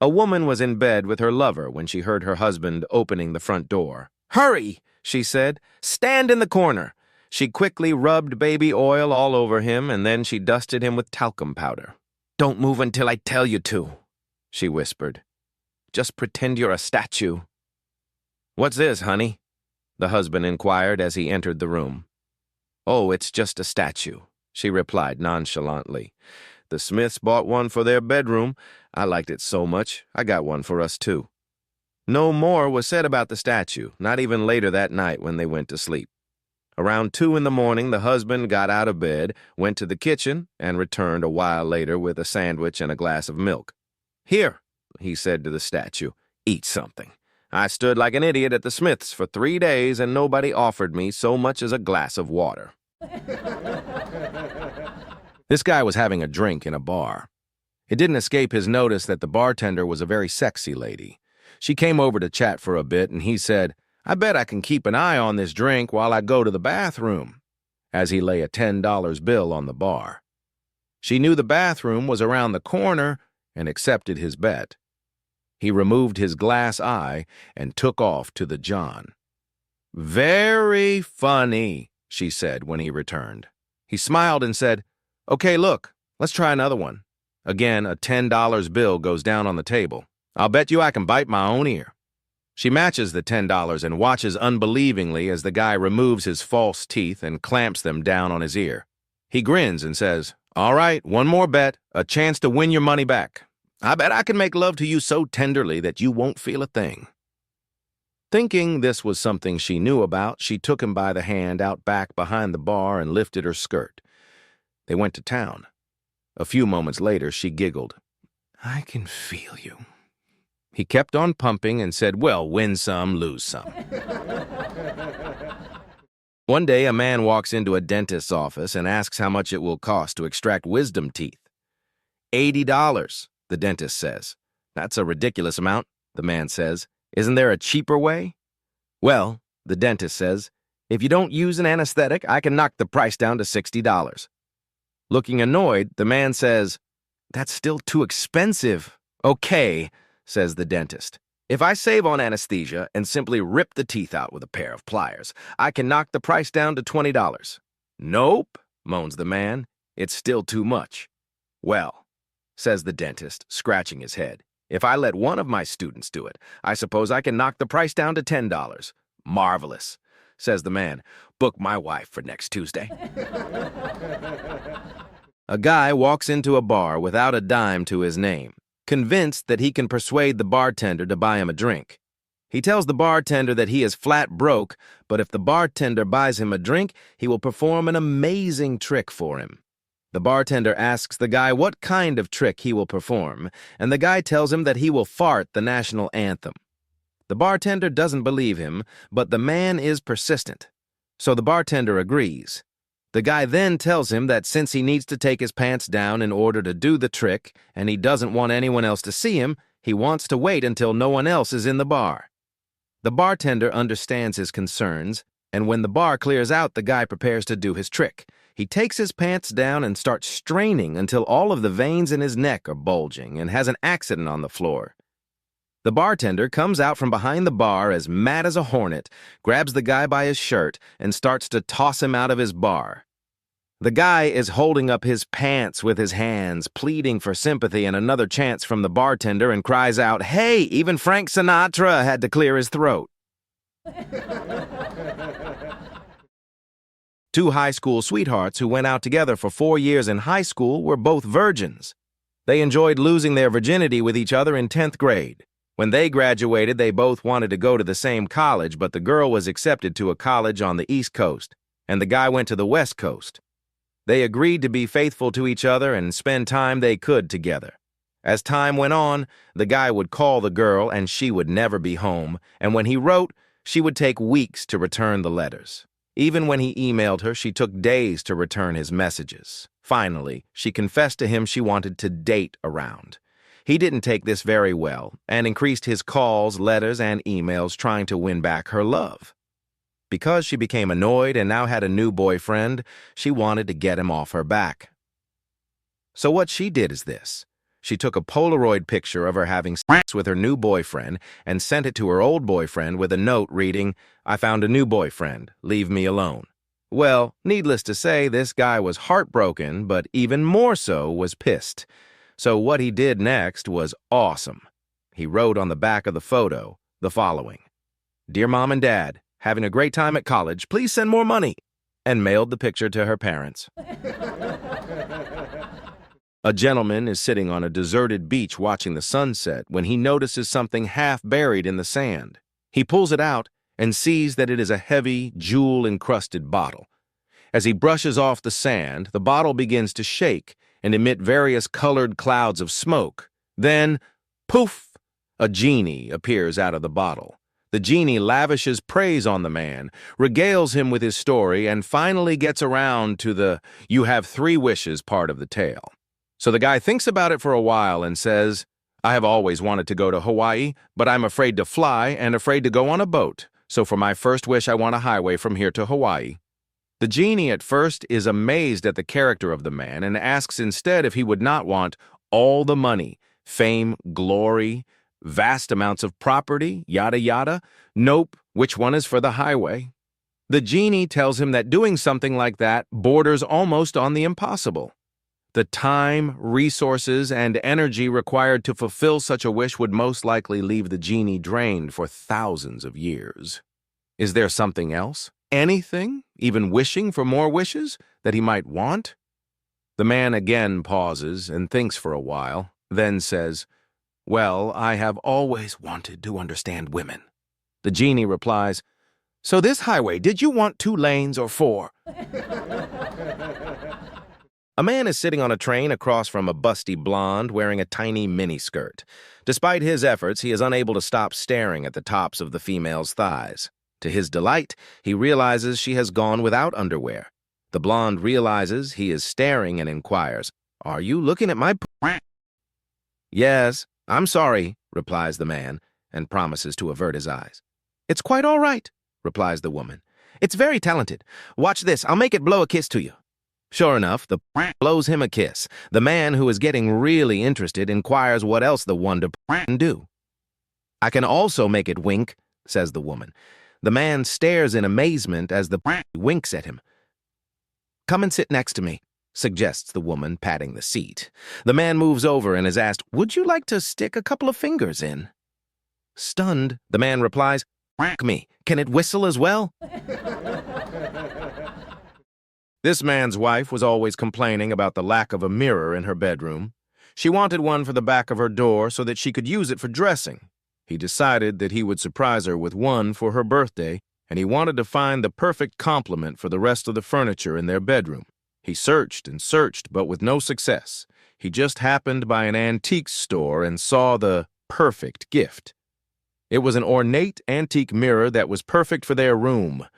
A woman was in bed with her lover when she heard her husband opening the front door. "Hurry," she said. "Stand in the corner." She quickly rubbed baby oil all over him, and then she dusted him with talcum powder. "Don't move until I tell you to," she whispered. "Just pretend you're a statue." "What's this, honey?" the husband inquired as he entered the room. "Oh, it's just a statue," she replied nonchalantly. "The Smiths bought one for their bedroom. I liked it so much, I got one for us too." No more was said about the statue, not even later that night when they went to sleep. Around 2 in the morning, the husband got out of bed, went to the kitchen, and returned a while later with a sandwich and a glass of milk. "Here," he said to the statue, "eat something. I stood like an idiot at the Smiths for 3 days, and nobody offered me so much as a glass of water." This guy was having a drink in a bar. It didn't escape his notice that the bartender was a very sexy lady. She came over to chat for a bit, and he said, "I bet I can keep an eye on this drink while I go to the bathroom," as he lay a $10 bill on the bar. She knew the bathroom was around the corner and accepted his bet. He removed his glass eye and took off to the John. "Very funny," she said when he returned. He smiled and said, "Okay, look, let's try another one." Again, a $10 bill goes down on the table. "I'll bet you I can bite my own ear." She matches the $10 and watches unbelievingly as the guy removes his false teeth and clamps them down on his ear. He grins and says, "All right, one more bet, a chance to win your money back. I bet I can make love to you so tenderly that you won't feel a thing." Thinking this was something she knew about, she took him by the hand out back behind the bar and lifted her skirt. They went to town. A few moments later, she giggled. "I can feel you." He kept on pumping and said, "Well, win some, lose some." One day, a man walks into a dentist's office and asks how much it will cost to extract wisdom teeth. $80, the dentist says. "That's a ridiculous amount," the man says. "Isn't there a cheaper way?" "Well," the dentist says, "if you don't use an anesthetic, I can knock the price down to $60. Looking annoyed, the man says, "That's still too expensive." "Okay," says the dentist. "If I save on anesthesia and simply rip the teeth out with a pair of pliers, I can knock the price down to $20. "Nope," moans the man. "It's still too much." "Well," says the dentist, scratching his head, "if I let one of my students do it, I suppose I can knock the price down to $10. "Marvelous," says the man. "Book my wife for next Tuesday." A guy walks into a bar without a dime to his name, convinced that he can persuade the bartender to buy him a drink. He tells the bartender that he is flat broke, but if the bartender buys him a drink, he will perform an amazing trick for him. The bartender asks the guy what kind of trick he will perform, and the guy tells him that he will fart the national anthem. The bartender doesn't believe him, but the man is persistent. So the bartender agrees. The guy then tells him that since he needs to take his pants down in order to do the trick, and he doesn't want anyone else to see him, he wants to wait until no one else is in the bar. The bartender understands his concerns, and when the bar clears out, the guy prepares to do his trick. He takes his pants down and starts straining until all of the veins in his neck are bulging and has an accident on the floor. The bartender comes out from behind the bar as mad as a hornet, grabs the guy by his shirt, and starts to toss him out of his bar. The guy is holding up his pants with his hands, pleading for sympathy and another chance from the bartender, and cries out, "Hey, even Frank Sinatra had to clear his throat." Two high school sweethearts who went out together for 4 years in high school were both virgins. They enjoyed losing their virginity with each other in 10th grade. When they graduated, they both wanted to go to the same college, but the girl was accepted to a college on the East Coast, and the guy went to the West Coast. They agreed to be faithful to each other and spend time they could together. As time went on, the guy would call the girl and she would never be home, and when he wrote, she would take weeks to return the letters. Even when he emailed her, she took days to return his messages. Finally, she confessed to him she wanted to date around. He didn't take this very well and increased his calls, letters, and emails trying to win back her love. Because she became annoyed and now had a new boyfriend, she wanted to get him off her back. So what she did is this. She took a Polaroid picture of her having sex with her new boyfriend and sent it to her old boyfriend with a note reading, "I found a new boyfriend. Leave me alone." Well, needless to say, this guy was heartbroken, but even more so was pissed. So what he did next was awesome. He wrote on the back of the photo the following: "Dear Mom and Dad, having a great time at college. Please send more money," and mailed the picture to her parents. A gentleman is sitting on a deserted beach watching the sunset when he notices something half buried in the sand. He pulls it out and sees that it is a heavy, jewel-encrusted bottle. As he brushes off the sand, the bottle begins to shake and emit various colored clouds of smoke. Then, poof, a genie appears out of the bottle. The genie lavishes praise on the man, regales him with his story, and finally gets around to the "you have 3 wishes" part of the tale. So the guy thinks about it for a while and says, "I have always wanted to go to Hawaii, but I'm afraid to fly and afraid to go on a boat. So for my first wish, I want a highway from here to Hawaii." The genie at first is amazed at the character of the man and asks instead if he would not want all the money, fame, glory, vast amounts of property, yada yada. Nope, which one is for the highway? The genie tells him that doing something like that borders almost on the impossible. The time, resources, and energy required to fulfill such a wish would most likely leave the genie drained for thousands of years. Is there something else? Anything, even wishing for more wishes, that he might want? The man again pauses and thinks for a while, then says, "Well, I have always wanted to understand women." The genie replies, "So this highway, did you want 2 lanes or 4? A man is sitting on a train across from a busty blonde wearing a tiny miniskirt. Despite his efforts, he is unable to stop staring at the tops of the female's thighs. To his delight, he realizes she has gone without underwear. The blonde realizes he is staring and inquires, "Are you looking at my p-?" "Yes, I'm sorry," replies the man, and promises to avert his eyes. "It's quite all right," replies the woman. "It's very talented. Watch this, I'll make it blow a kiss to you." Sure enough, the blows him a kiss. The man, who is getting really interested, inquires what else the wonder can do. "I can also make it wink," says the woman. The man stares in amazement as the winks at him. "Come and sit next to me," suggests the woman, patting the seat. The man moves over and is asked, "Would you like to stick a couple of fingers in?" Stunned, the man replies, "Me. Can it whistle as well?" This man's wife was always complaining about the lack of a mirror in her bedroom. She wanted one for the back of her door so that she could use it for dressing. He decided that he would surprise her with one for her birthday, and he wanted to find the perfect complement for the rest of the furniture in their bedroom. He searched and searched, but with no success. He just happened by an antique store and saw the perfect gift. It was an ornate antique mirror that was perfect for their room.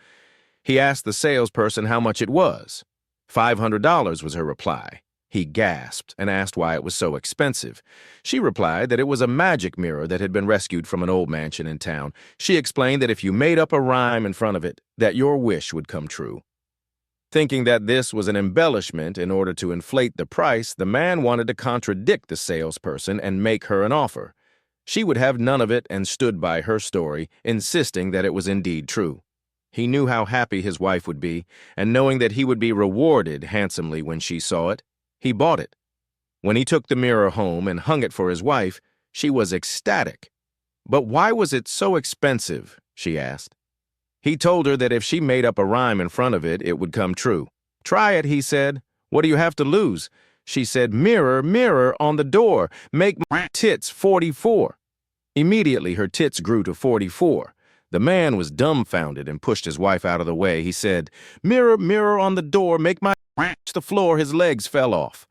He asked the salesperson how much it was. $500 was her reply. He gasped and asked why it was so expensive. She replied that it was a magic mirror that had been rescued from an old mansion in town. She explained that if you made up a rhyme in front of it, that your wish would come true. Thinking that this was an embellishment in order to inflate the price, the man wanted to contradict the salesperson and make her an offer. She would have none of it and stood by her story, insisting that it was indeed true. He knew how happy his wife would be, and knowing that he would be rewarded handsomely when she saw it, he bought it. When he took the mirror home and hung it for his wife, she was ecstatic. "But why was it so expensive?" she asked. He told her that if she made up a rhyme in front of it, it would come true. "Try it," he said. "What do you have to lose?" She said, "Mirror, mirror on the door, make my tits 44. Immediately, her tits grew to 44. The man was dumbfounded and pushed his wife out of the way. He said, "Mirror, mirror on the door, make my the floor." His legs fell off.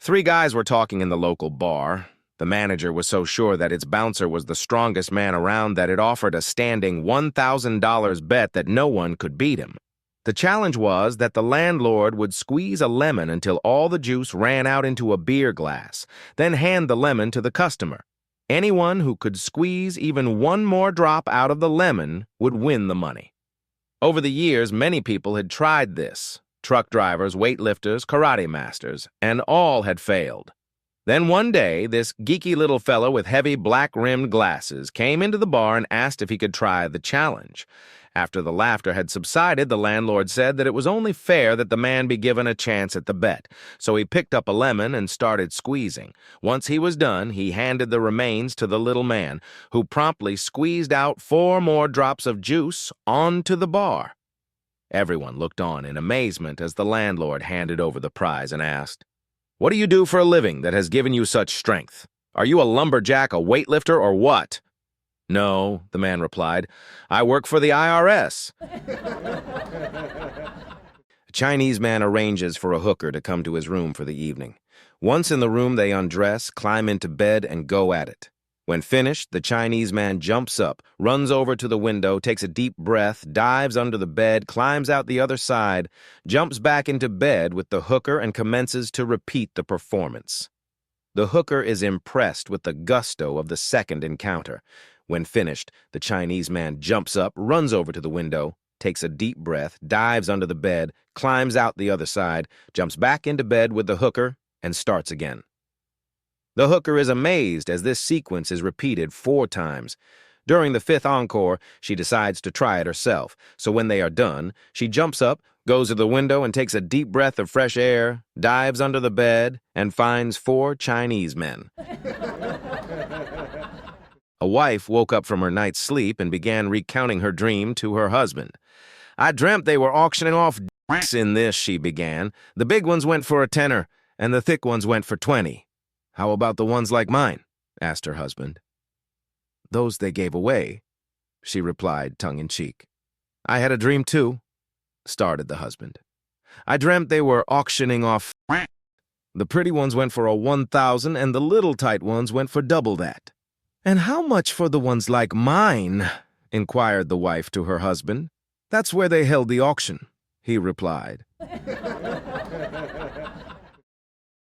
3 guys were talking in the local bar. The manager was so sure that its bouncer was the strongest man around that it offered a standing $1,000 bet that no one could beat him. The challenge was that the landlord would squeeze a lemon until all the juice ran out into a beer glass, then hand the lemon to the customer. Anyone who could squeeze even one more drop out of the lemon would win the money. Over the years, many people had tried this, truck drivers, weightlifters, karate masters, and all had failed. Then one day, this geeky little fellow with heavy black-rimmed glasses came into the bar and asked if he could try the challenge. After the laughter had subsided, the landlord said that it was only fair that the man be given a chance at the bet. So he picked up a lemon and started squeezing. Once he was done, he handed the remains to the little man, who promptly squeezed out 4 more drops of juice onto the bar. Everyone looked on in amazement as the landlord handed over the prize and asked, "What do you do for a living that has given you such strength? Are you a lumberjack, a weightlifter, or what?" "No," the man replied. "I work for the IRS." A Chinese man arranges for a hooker to come to his room for the evening. Once in the room, they undress, climb into bed, and go at it. When finished, the Chinese man jumps up, runs over to the window, takes a deep breath, dives under the bed, climbs out the other side, jumps back into bed with the hooker, and commences to repeat the performance. The hooker is impressed with the gusto of the second encounter. When finished, the Chinese man jumps up, runs over to the window, takes a deep breath, dives under the bed, climbs out the other side, jumps back into bed with the hooker, and starts again. The hooker is amazed as this sequence is repeated 4 times. During the 5th encore, she decides to try it herself. So when they are done, she jumps up, goes to the window and takes a deep breath of fresh air, dives under the bed, and finds 4 Chinese men. A wife woke up from her night's sleep and began recounting her dream to her husband. "I dreamt they were auctioning off dicks in this," she began. "The big ones went for a tenner, and the thick ones went for 20. "How about the ones like mine?" asked her husband. "Those they gave away," she replied, tongue-in-cheek. "I had a dream, too," started the husband. "I dreamt they were auctioning off. The pretty ones went for a 1,000, and the little tight ones went for double that." "And how much for the ones like mine?" inquired the wife to her husband. "That's where they held the auction," he replied.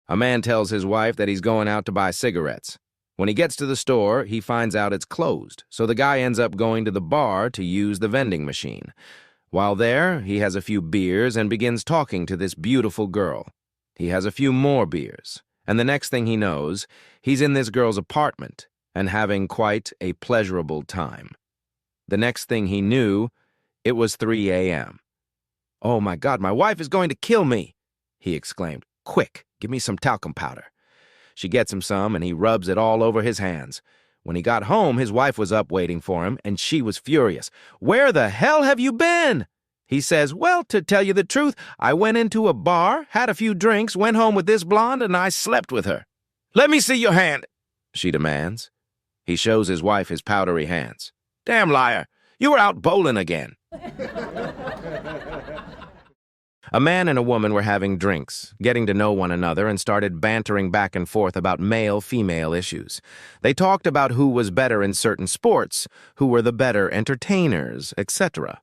A man tells his wife that he's going out to buy cigarettes. When he gets to the store, he finds out it's closed, so the guy ends up going to the bar to use the vending machine. While there, he has a few beers and begins talking to this beautiful girl. He has a few more beers, and the next thing he knows, he's in this girl's apartment and having quite a pleasurable time. The next thing he knew, it was 3 a.m. "Oh my God, my wife is going to kill me," he exclaimed. "Quick, give me some talcum powder." She gets him some, and he rubs it all over his hands. When he got home, his wife was up waiting for him, and she was furious. "Where the hell have you been?" He says, "Well, to tell you the truth, I went into a bar, had a few drinks, went home with this blonde, and I slept with her." "Let me see your hand," she demands. He shows his wife his powdery hands. "Damn liar, you were out bowling again." A man and a woman were having drinks, getting to know one another, and started bantering back and forth about male-female issues. They talked about who was better in certain sports, who were the better entertainers, etc.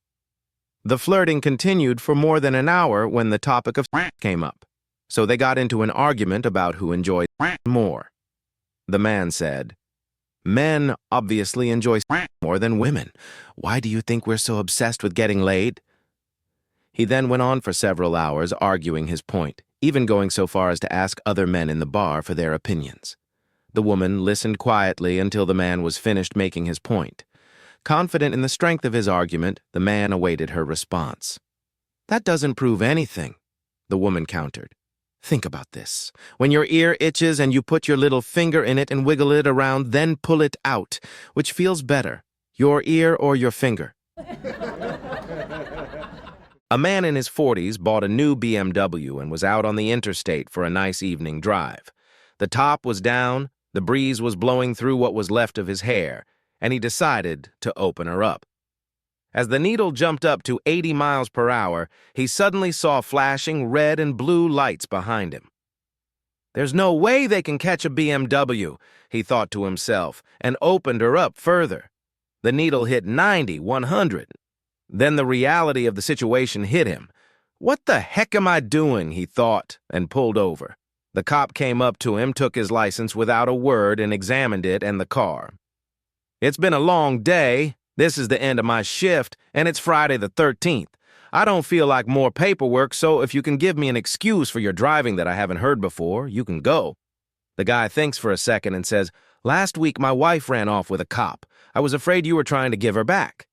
The flirting continued for more than an hour when the topic of came up. So they got into an argument about who enjoyed more. The man said, "Men obviously enjoy more than women. Why do you think we're so obsessed with getting laid?" He then went on for several hours arguing his point, even going so far as to ask other men in the bar for their opinions. The woman listened quietly until the man was finished making his point. Confident in the strength of his argument, the man awaited her response. "That doesn't prove anything," the woman countered. "Think about this. When your ear itches and you put your little finger in it and wiggle it around, then pull it out. Which feels better, your ear or your finger?" A man in his 40s bought a new BMW and was out on the interstate for a nice evening drive. The top was down, the breeze was blowing through what was left of his hair, and he decided to open her up. As the needle jumped up to 80 miles per hour, he suddenly saw flashing red and blue lights behind him. "There's no way they can catch a BMW," he thought to himself, and opened her up further. The needle hit 90, 100. Then the reality of the situation hit him. "What the heck am I doing?" he thought, and pulled over. The cop came up to him, took his license without a word, and examined it and the car. "It's been a long day. This is the end of my shift, and it's Friday the 13th. I don't feel like more paperwork, so if you can give me an excuse for your driving that I haven't heard before, you can go. The guy thinks for a second and says, "Last week my wife ran off with a cop. I was afraid you were trying to give her back."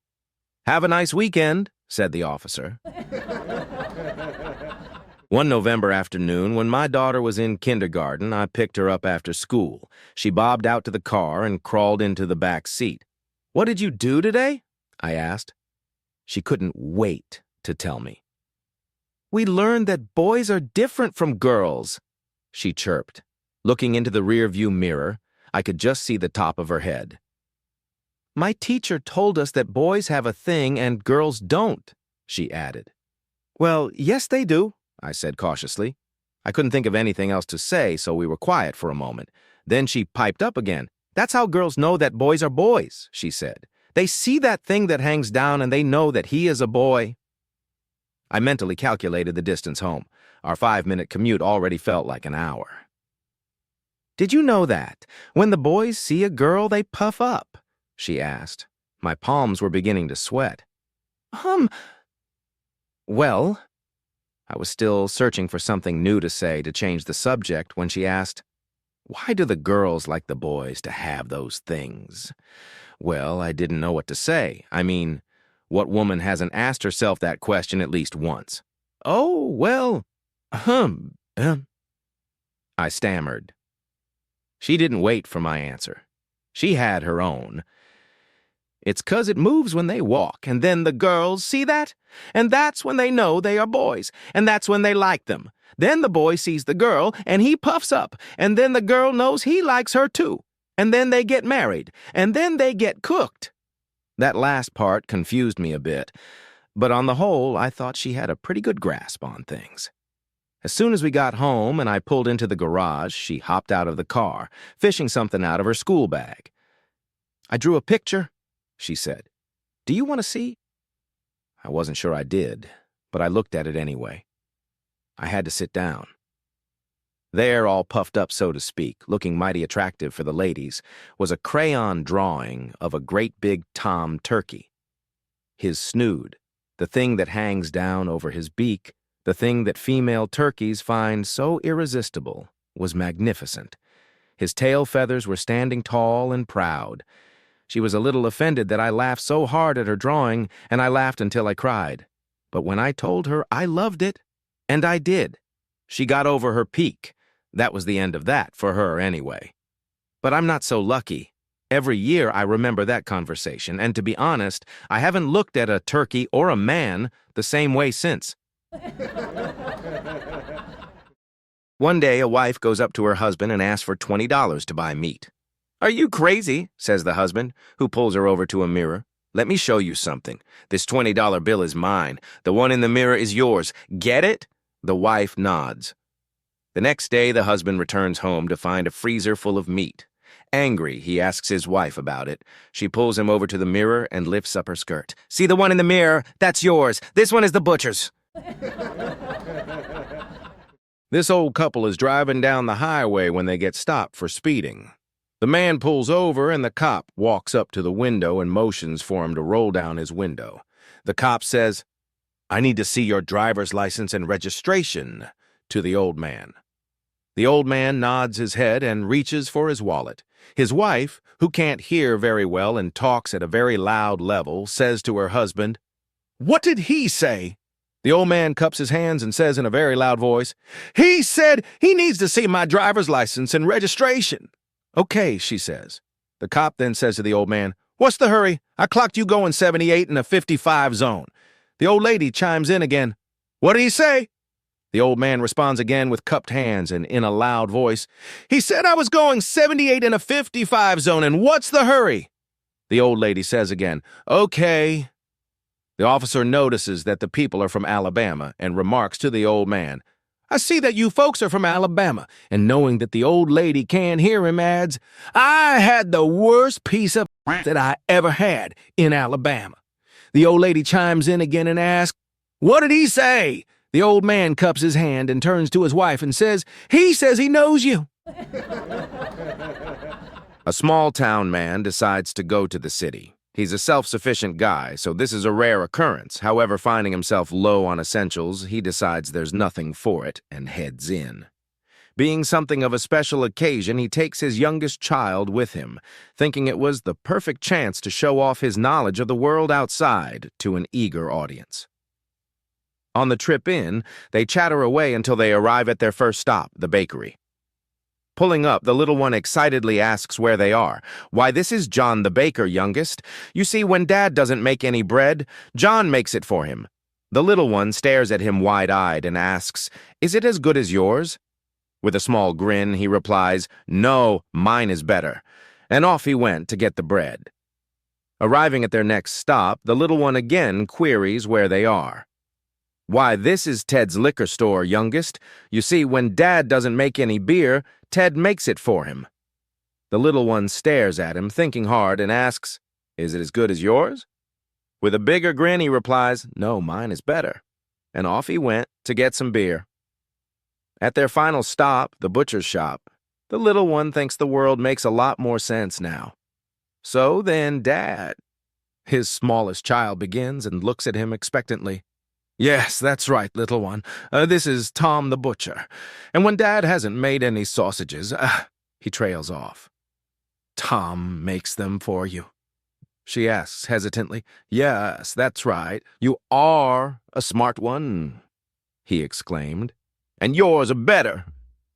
"Have a nice weekend," said the officer. One November afternoon, when my daughter was in kindergarten, I picked her up after school. She bobbed out to the car and crawled into the back seat. "What did you do today?" I asked. She couldn't wait to tell me. "We learned that boys are different from girls," she chirped. Looking into the rearview mirror, I could just see the top of her head. "My teacher told us that boys have a thing and girls don't," she added. "Well, yes, they do," I said cautiously. I couldn't think of anything else to say, so we were quiet for a moment. Then she piped up again. "That's how girls know that boys are boys," she said. "They see that thing that hangs down and they know that he is a boy." I mentally calculated the distance home. Our 5-minute commute already felt like an hour. "Did you know that? When the boys see a girl, they puff up?" she asked. My palms were beginning to sweat. Well, I was still searching for something new to say to change the subject when she asked, "Why do the girls like the boys to have those things?" Well, I didn't know what to say. I mean, what woman hasn't asked herself that question at least once? "Oh, well, I stammered. She didn't wait for my answer. She had her own. "It's 'cause it moves when they walk, and then the girls see that, and that's when they know they are boys, and that's when they like them. Then the boy sees the girl, and he puffs up, and then the girl knows he likes her too, and then they get married, and then they get cooked." That last part confused me a bit, but on the whole, I thought she had a pretty good grasp on things. As soon as we got home and I pulled into the garage, she hopped out of the car, fishing something out of her school bag. "I drew a picture," she said. "Do you want to see?" I wasn't sure I did, but I looked at it anyway. I had to sit down. There, all puffed up so to speak, looking mighty attractive for the ladies, was a crayon drawing of a great big tom turkey. His snood, the thing that hangs down over his beak, the thing that female turkeys find so irresistible, was magnificent. His tail feathers were standing tall and proud. She was a little offended that I laughed so hard at her drawing, and I laughed until I cried. But when I told her I loved it, and I did, she got over her pique. That was the end of that, for her anyway. But I'm not so lucky. Every year I remember that conversation, and to be honest, I haven't looked at a turkey or a man the same way since. One day, a wife goes up to her husband and asks for $20 to buy meat. "Are you crazy?" says the husband, who pulls her over to a mirror. "Let me show you something. This $20 bill is mine. The one in the mirror is yours. Get it?" The wife nods. The next day, the husband returns home to find a freezer full of meat. Angry, he asks his wife about it. She pulls him over to the mirror and lifts up her skirt. "See the one in the mirror? That's yours. This one is the butcher's." This old couple is driving down the highway when they get stopped for speeding. The man pulls over and the cop walks up to the window and motions for him to roll down his window. The cop says, "I need to see your driver's license and registration," to the old man. The old man nods his head and reaches for his wallet. His wife, who can't hear very well and talks at a very loud level, says to her husband, "What did he say?" The old man cups his hands and says in a very loud voice, "He said he needs to see my driver's license and registration." "Okay," she says. The cop then says to the old man, "What's the hurry? I clocked you going 78 in a 55 zone." The old lady chimes in again. "What did he say?" The old man responds again with cupped hands and in a loud voice, "He said I was going 78 in a 55 zone, and what's the hurry?" The old lady says again, "Okay." The officer notices that the people are from Alabama and remarks to the old man, "I see that you folks are from Alabama," and knowing that the old lady can't hear him adds, "I had the worst piece of that I ever had in Alabama." The old lady chimes in again and asks, "What did he say?" The old man cups his hand and turns to his wife and says, "He says he knows you." A small town man decides to go to the city. He's a self-sufficient guy, so this is a rare occurrence. However, finding himself low on essentials, he decides there's nothing for it and heads in. Being something of a special occasion, he takes his youngest child with him, thinking it was the perfect chance to show off his knowledge of the world outside to an eager audience. On the trip in, they chatter away until they arrive at their first stop, the bakery. Pulling up, the little one excitedly asks where they are. "Why, this is John the baker, youngest. You see, when Dad doesn't make any bread, John makes it for him." The little one stares at him wide-eyed and asks, "Is it as good as yours?" With a small grin, he replies, "No, mine is better." And off he went to get the bread. Arriving at their next stop, the little one again queries where they are. "Why, this is Ted's liquor store, youngest. You see, when Dad doesn't make any beer, Ted makes it for him." The little one stares at him, thinking hard, and asks, "Is it as good as yours?" With a bigger grin, he replies, "No, mine is better." And off he went to get some beer. At their final stop, the butcher's shop, the little one thinks the world makes a lot more sense now. "So then, Dad," his smallest child begins and looks at him expectantly. "Yes, that's right, little one. This is Tom the butcher. And when Dad hasn't made any sausages, he trails off. "Tom makes them for you?" she asks hesitantly. "Yes, that's right. You are a smart one," he exclaimed. "And yours are better,"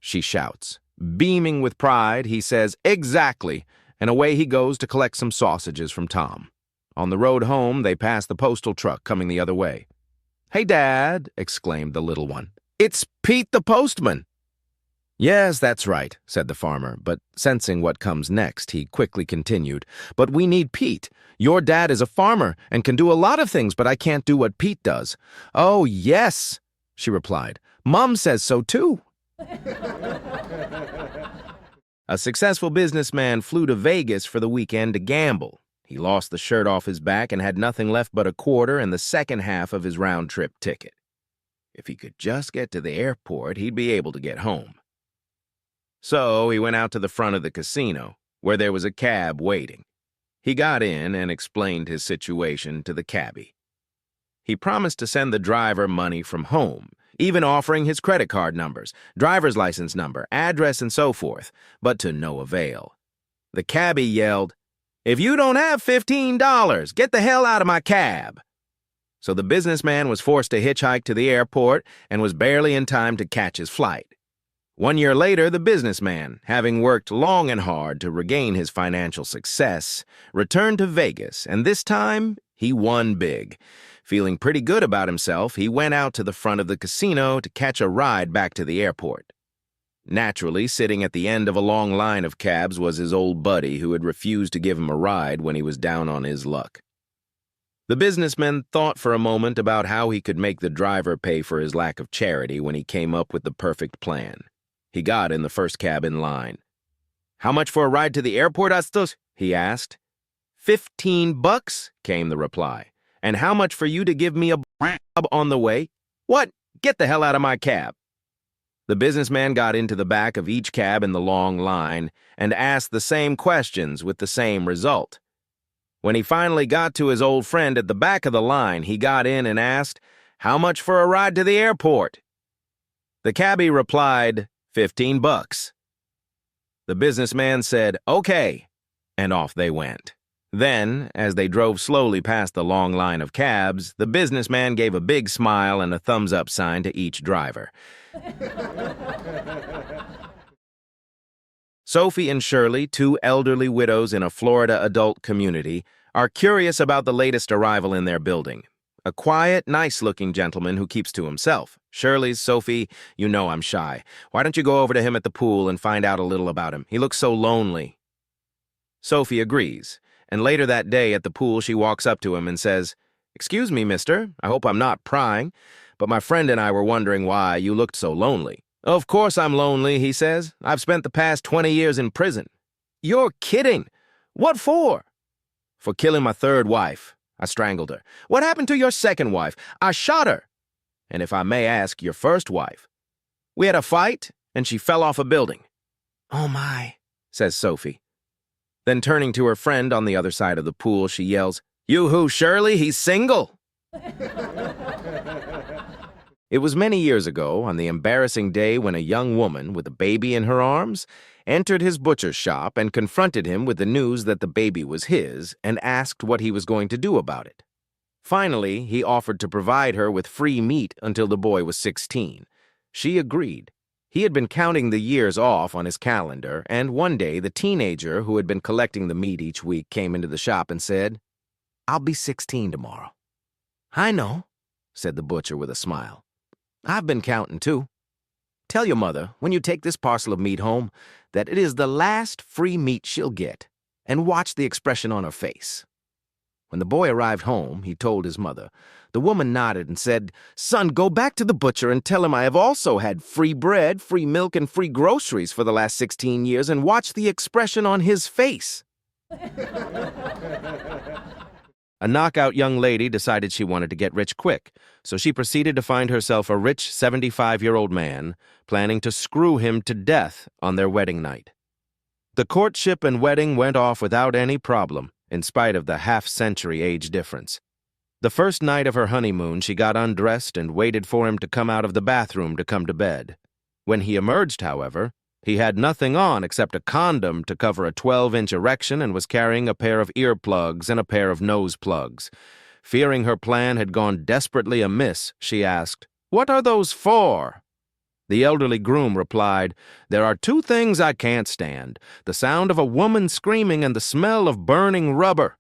she shouts. Beaming with pride, he says, "Exactly," and away he goes to collect some sausages from Tom. On the road home, they pass the postal truck coming the other way. "Hey, Dad," exclaimed the little one. "It's Pete the postman." "Yes, that's right," said the farmer, but sensing what comes next, he quickly continued, "But we need Pete. Your dad is a farmer and can do a lot of things, but I can't do what Pete does." "Oh, yes," she replied. "Mom says so, too." A successful businessman flew to Vegas for the weekend to gamble. He lost the shirt off his back and had nothing left but a quarter and the second half of his round-trip ticket. If he could just get to the airport, he'd be able to get home. So he went out to the front of the casino, where there was a cab waiting. He got in and explained his situation to the cabbie. He promised to send the driver money from home, even offering his credit card numbers, driver's license number, address, and so forth, but to no avail. The cabbie yelled, "If you don't have $15, get the hell out of my cab." So the businessman was forced to hitchhike to the airport and was barely in time to catch his flight. 1 year later, the businessman, having worked long and hard to regain his financial success, returned to Vegas, and this time he won big. Feeling pretty good about himself, he went out to the front of the casino to catch a ride back to the airport. Naturally, sitting at the end of a long line of cabs was his old buddy who had refused to give him a ride when he was down on his luck. The businessman thought for a moment about how he could make the driver pay for his lack of charity when he came up with the perfect plan. He got in the first cab in line. "How much for a ride to the airport, Astos?" he asked. $15, came the reply. "And how much for you to give me a on the way?" "What? Get the hell out of my cab." The businessman got into the back of each cab in the long line and asked the same questions with the same result. When he finally got to his old friend at the back of the line, he got in and asked, "How much for a ride to the airport?" The cabbie replied, $15. The businessman said, "Okay," and off they went. Then, as they drove slowly past the long line of cabs, the businessman gave a big smile and a thumbs-up sign to each driver. Sophie and Shirley, two elderly widows in a Florida adult community, are curious about the latest arrival in their building. A quiet, nice-looking gentleman who keeps to himself. Shirley's, "Sophie, you know I'm shy. Why don't you go over to him at the pool and find out a little about him? He looks so lonely." Sophie agrees, and later that day at the pool she walks up to him and says, "Excuse me, mister, I hope I'm not prying, but my friend and I were wondering why you looked so lonely." "Of course I'm lonely," he says. "I've spent the past 20 years in prison." "You're kidding. What for?" "For killing my third wife. I strangled her." "What happened to your second wife?" "I shot her." "And if I may ask, your first wife?" "We had a fight, and she fell off a building." "Oh my," says Sophie. Then turning to her friend on the other side of the pool, she yells, "You-hoo, Shirley, he's single!" It was many years ago, on the embarrassing day when a young woman with a baby in her arms entered his butcher's shop and confronted him with the news that the baby was his and asked what he was going to do about it. Finally, he offered to provide her with free meat until the boy was 16. She agreed. He had been counting the years off on his calendar, and one day the teenager who had been collecting the meat each week came into the shop and said, "I'll be 16 tomorrow." "I know," said the butcher with a smile. "I've been counting too. Tell your mother, when you take this parcel of meat home, that it is the last free meat she'll get, and watch the expression on her face." When the boy arrived home, he told his mother. The woman nodded and said, "Son, go back to the butcher and tell him I have also had free bread, free milk, and free groceries for the last 16 years, and watch the expression on his face." A knockout young lady decided she wanted to get rich quick, so she proceeded to find herself a rich 75-year-old man, planning to screw him to death on their wedding night. The courtship and wedding went off without any problem, in spite of the half-century age difference. The first night of her honeymoon, she got undressed and waited for him to come out of the bathroom to come to bed. When he emerged, however, he had nothing on except a condom to cover a 12-inch erection and was carrying a pair of earplugs and a pair of nose plugs. Fearing her plan had gone desperately amiss, she asked, "What are those for?" The elderly groom replied, "There are two things I can't stand: the sound of a woman screaming and the smell of burning rubber."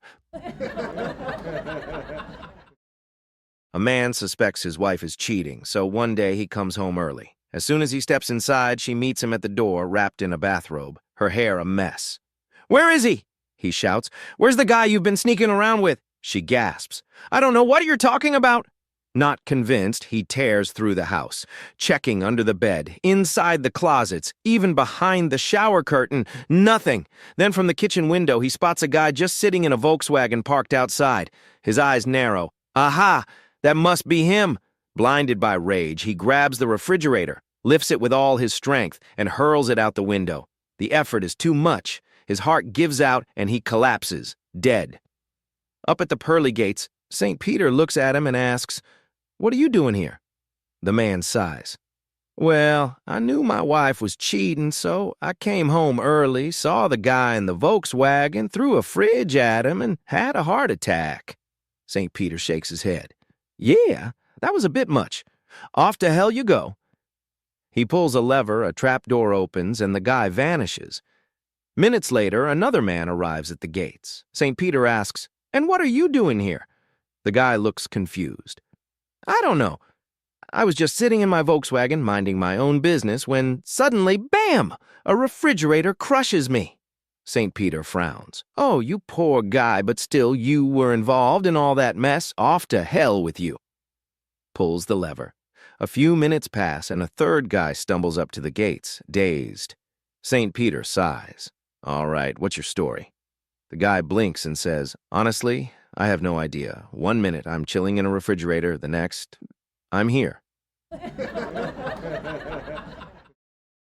A man suspects his wife is cheating, so one day he comes home early. As soon as he steps inside, she meets him at the door, wrapped in a bathrobe, her hair a mess. "Where is he?" he shouts. "Where's the guy you've been sneaking around with?" She gasps. "I don't know what you're talking about." Not convinced, he tears through the house, checking under the bed, inside the closets, even behind the shower curtain. Nothing. Then from the kitchen window, he spots a guy just sitting in a Volkswagen parked outside. His eyes narrow. Aha! That must be him. Blinded by rage, he grabs the refrigerator, lifts it with all his strength, and hurls it out the window. The effort is too much. His heart gives out, and he collapses, dead. Up at the pearly gates, St. Peter looks at him and asks, "What are you doing here?" The man sighs. "Well, I knew my wife was cheating, so I came home early, saw the guy in the Volkswagen, threw a fridge at him, and had a heart attack." St. Peter shakes his head. "Yeah, that was a bit much. Off to hell you go." He pulls a lever, a trap door opens, and the guy vanishes. Minutes later, another man arrives at the gates. St. Peter asks, "And what are you doing here?" The guy looks confused. "I don't know. I was just sitting in my Volkswagen, minding my own business, when suddenly, bam! A refrigerator crushes me." St. Peter frowns. "Oh, you poor guy, but still you were involved in all that mess. Off to hell with you." Pulls the lever. A few minutes pass, and a third guy stumbles up to the gates, dazed. St. Peter sighs. "All right, what's your story?" The guy blinks and says, "Honestly, I have no idea. 1 minute I'm chilling in a refrigerator, the next, I'm here."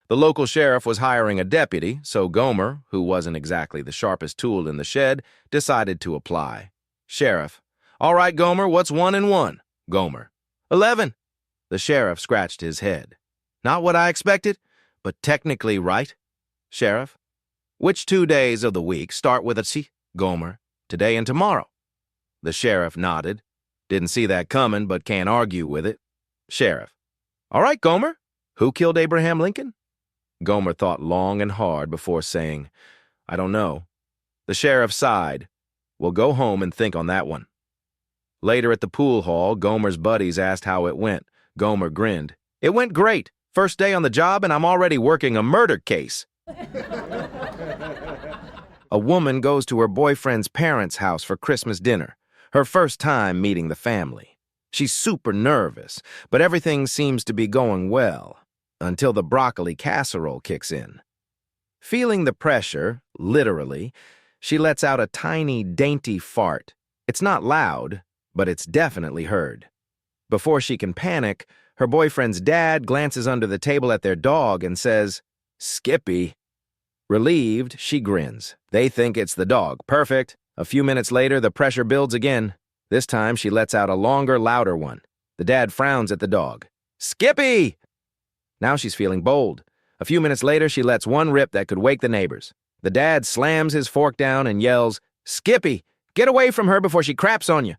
The local sheriff was hiring a deputy, so Gomer, who wasn't exactly the sharpest tool in the shed, decided to apply. Sheriff: "All right, Gomer, what's 1 and 1? Gomer: 11. The sheriff scratched his head. "Not what I expected, but technically right." Sheriff: "Which 2 days of the week start with a C?" Gomer: "Today and tomorrow." The sheriff nodded. Didn't see that coming, but can't argue with it. Sheriff: "All right, Gomer, who killed Abraham Lincoln?" Gomer thought long and hard before saying, "I don't know." The sheriff sighed. "Well, go home and think on that one." Later at the pool hall, Gomer's buddies asked how it went. Gomer grinned. "It went great. First day on the job and I'm already working a murder case." A woman goes to her boyfriend's parents' house for Christmas dinner, her first time meeting the family. She's super nervous, but everything seems to be going well, until the broccoli casserole kicks in. Feeling the pressure, literally, she lets out a tiny, dainty fart. It's not loud, but it's definitely heard. Before she can panic, her boyfriend's dad glances under the table at their dog and says, "Skippy." Relieved, she grins. They think it's the dog. Perfect. A few minutes later, the pressure builds again. This time, she lets out a longer, louder one. The dad frowns at the dog. Skippy! Now she's feeling bold. A few minutes later, she lets one rip that could wake the neighbors. The dad slams his fork down and yells, Skippy, get away from her before she craps on you.